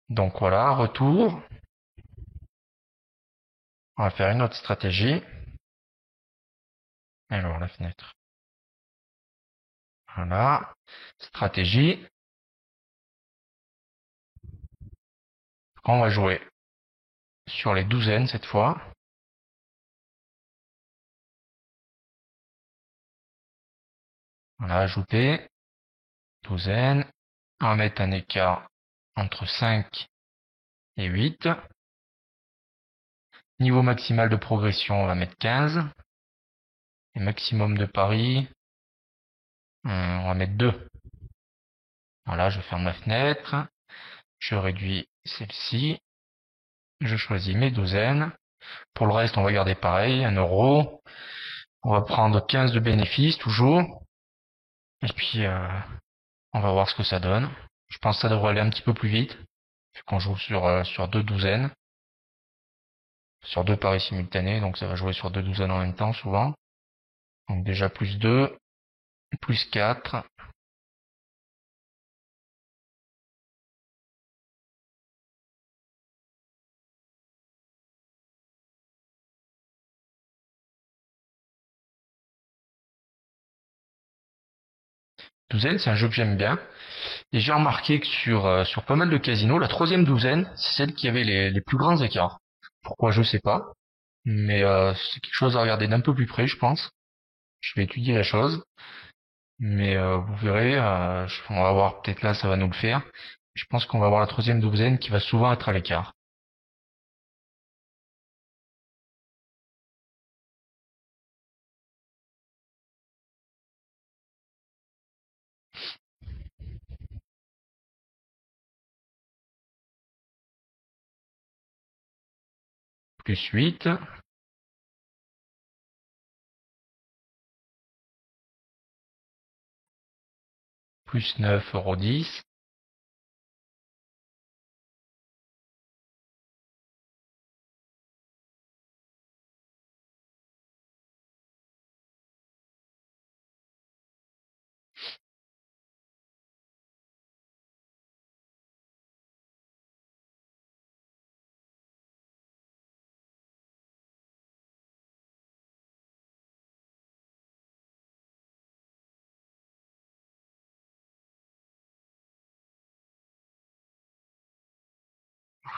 Donc voilà, retour. On va faire une autre stratégie. Alors la fenêtre. Voilà. Stratégie. On va jouer sur les douzaines cette fois. Voilà, ajouter. Douzaine. On va mettre un écart entre 5 et 8. Niveau maximal de progression, on va mettre 15. Et maximum de pari, on va mettre 2. Voilà, je ferme la fenêtre. Je réduis celle-ci. Je choisis mes douzaines. Pour le reste, on va garder pareil, 1 euro. On va prendre 15 de bénéfice, toujours. Et puis, on va voir ce que ça donne. Je pense que ça devrait aller un petit peu plus vite, vu qu'on joue sur deux douzaines, sur deux paris simultanés, donc ça va jouer sur deux douzaines en même temps, souvent. Donc déjà plus 2, plus 4. Douzaine, c'est un jeu que j'aime bien. Et j'ai remarqué que sur pas mal de casinos, la troisième douzaine, c'est celle qui avait les plus grands écarts. Pourquoi, je sais pas. Mais c'est quelque chose à regarder d'un peu plus près, je pense. Je vais étudier la chose. Mais vous verrez, on va voir, peut-être là, ça va nous le faire. Je pense qu'on va avoir la troisième douzaine qui va souvent être à l'écart. Plus 8, plus 9,10 €.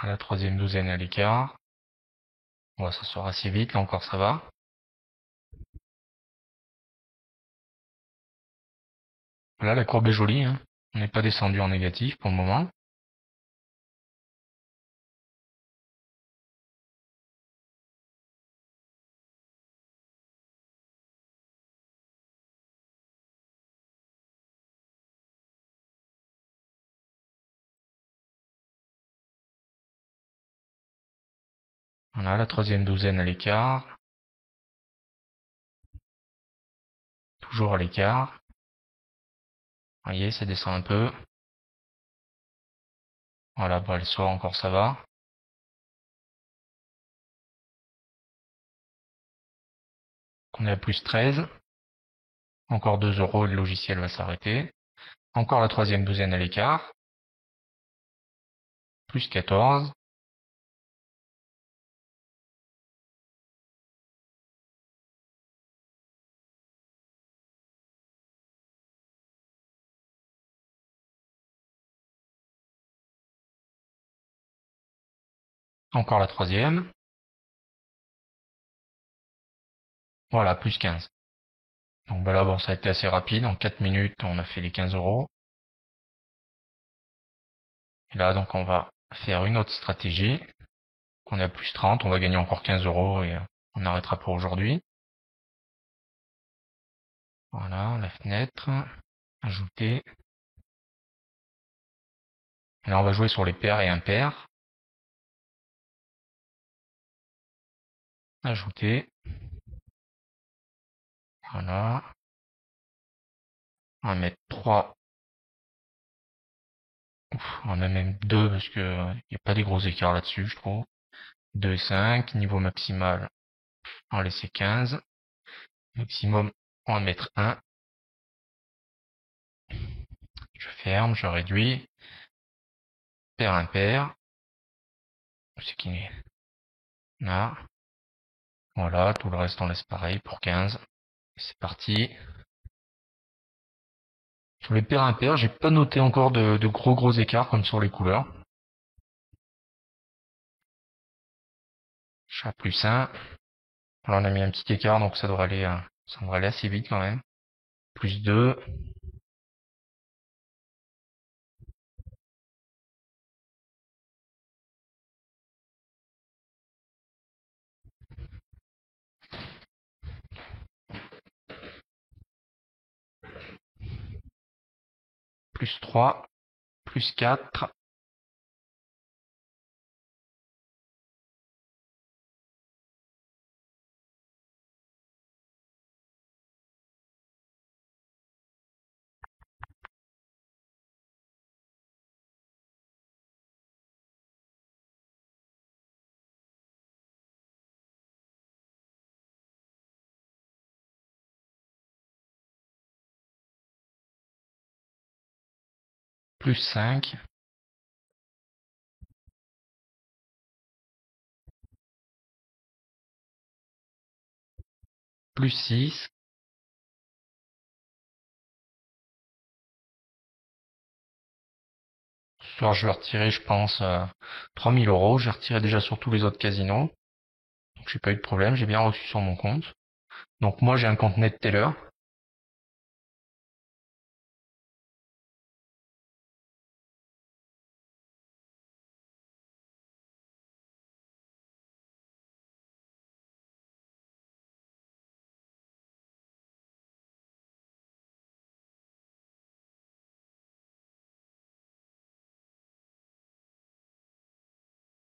À la troisième douzaine à l'écart. Bon, ça sort assez vite, là encore ça va. Là, la courbe est jolie, hein. On n'est pas descendu en négatif pour le moment. Voilà, la troisième douzaine à l'écart. Toujours à l'écart. Vous voyez, ça descend un peu. Voilà, bah, le soir encore ça va. On est à plus 13. Encore 2 € et le logiciel va s'arrêter. Encore la troisième douzaine à l'écart. Plus 14. Encore la troisième. Voilà, plus 15. Donc bah là, bon, ça a été assez rapide. En 4 minutes, on a fait les 15 €. Et là, donc, on va faire une autre stratégie. On est à plus 30. On va gagner encore 15 € et on arrêtera pour aujourd'hui. Voilà, la fenêtre. Ajouter. Et là, on va jouer sur les paires et impairs. Ajouter. Voilà. On va mettre 3. On en a même 2 parce que il n'y a pas des gros écarts là-dessus, je trouve. 2 et 5. Niveau maximal, on va laisser 15. Maximum, on va mettre 1. Je ferme, je réduis. Paire impair. C'est qui est là. Voilà, tout le reste on laisse pareil pour 15. C'est parti. Sur les paires impaires, j'ai pas noté encore de gros écarts comme sur les couleurs. Chat plus 1. Là on a mis un petit écart donc ça devrait aller assez vite quand même. Plus 2. Plus 3. Plus 4. Plus 5. Plus 6. Ce soir je vais retirer je pense 3000 €. J'ai retiré déjà sur tous les autres casinos. Donc j'ai pas eu de problème, j'ai bien reçu sur mon compte. Donc moi j'ai un compte NetTeller.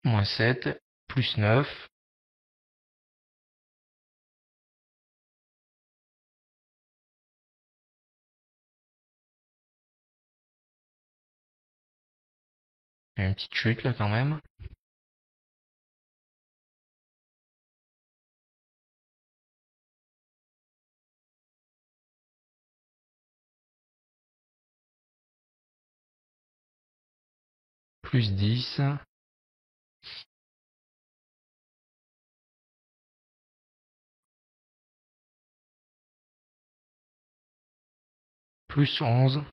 Moins 7. Plus 9. Il y a une petite chute là quand même. Plus 10. Plus 11.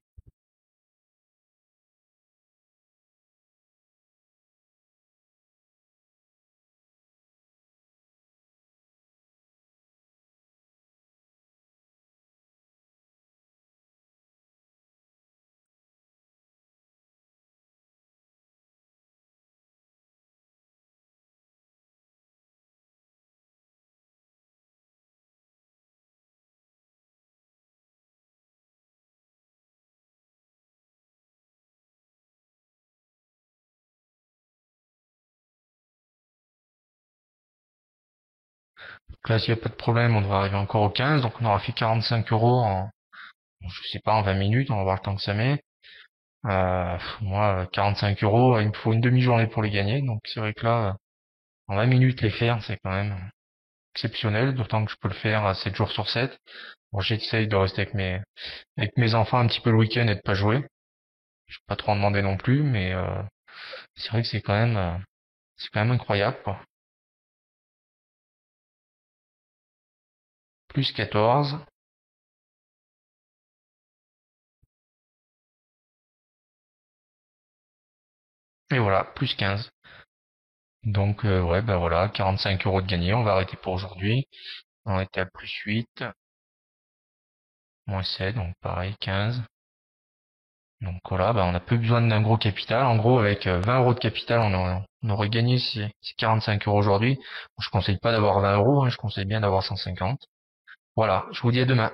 Donc là s'il n'y a pas de problème on devrait arriver encore au 15. Donc on aura fait 45 € je sais pas, en 20 minutes. On va voir le temps que ça met. Moi 45 €, il me faut une demi-journée pour les gagner. Donc c'est vrai que là, en 20 minutes les faire c'est quand même exceptionnel. D'autant que je peux le faire 7 jours sur 7. Bon, j'essaye de rester avec mes enfants un petit peu le week-end et de pas jouer. Je vais pas trop en demander non plus, mais c'est vrai que c'est quand même incroyable, quoi. Plus 14. Et voilà, plus 15. Donc ouais, ben voilà, 45 € de gagné. On va arrêter pour aujourd'hui. On était à plus 8, moins 7, donc pareil, 15. Donc voilà, ben on a peu besoin d'un gros capital. En gros, avec 20 € de capital, on aurait gagné ces 45 € aujourd'hui. Je conseille pas d'avoir 20 €, hein, je conseille bien d'avoir 150. Voilà, je vous dis à demain.